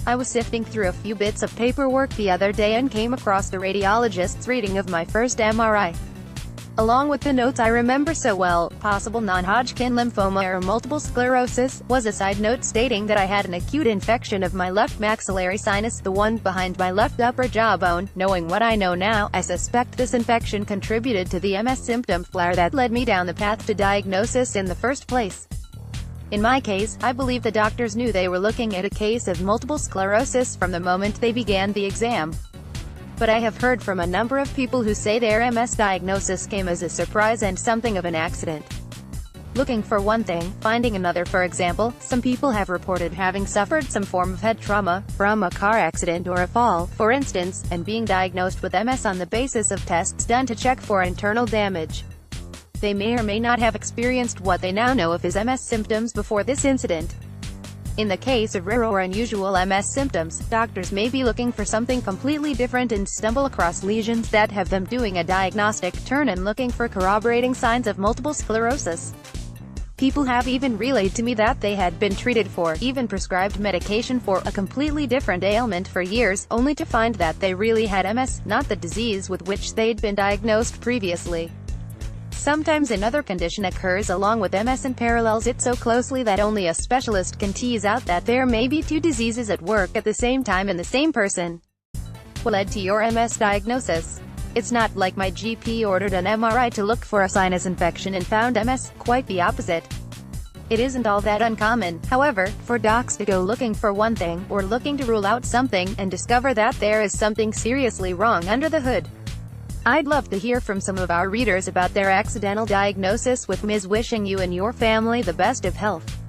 I was sifting through a few bits of paperwork the other day and came across the radiologist's reading of my first MRI. Along with the notes I remember so well, possible non-Hodgkin lymphoma or multiple sclerosis, was a side note stating that I had an acute infection of my left maxillary sinus, the one behind my left upper jawbone. Knowing what I know now, I suspect this infection contributed to the MS symptom flare that led me down the path to diagnosis in the first place. In my case, I believe the doctors knew they were looking at a case of multiple sclerosis from the moment they began the exam. But I have heard from a number of people who say their MS diagnosis came as a surprise and something of an accident. Looking for one thing, finding another. For example, some people have reported having suffered some form of head trauma, from a car accident or a fall, for instance, and being diagnosed with MS on the basis of tests done to check for internal damage. They may or may not have experienced what they now know of as MS symptoms before this incident. In the case of rare or unusual MS symptoms, doctors may be looking for something completely different and stumble across lesions that have them doing a diagnostic turn and looking for corroborating signs of multiple sclerosis. People have even relayed to me that they had been treated for, even prescribed medication for, a completely different ailment for years, only to find that they really had MS, not the disease with which they'd been diagnosed previously. Sometimes another condition occurs along with MS and parallels it so closely that only a specialist can tease out that there may be two diseases at work at the same time in the same person. What led to your MS diagnosis? It's not like my GP ordered an MRI to look for a sinus infection and found MS, quite the opposite. It isn't all that uncommon, however, for docs to go looking for one thing, or looking to rule out something, and discover that there is something seriously wrong under the hood. I'd love to hear from some of our readers about their accidental diagnosis with Ms. Wishing you and your family the best of health.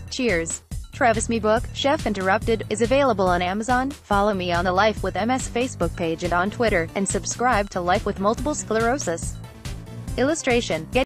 Cheers. Travis Me book, Chef Interrupted, is available on Amazon. Follow me on the Life with MS Facebook page and on Twitter, and subscribe to Life with Multiple Sclerosis. Illustration.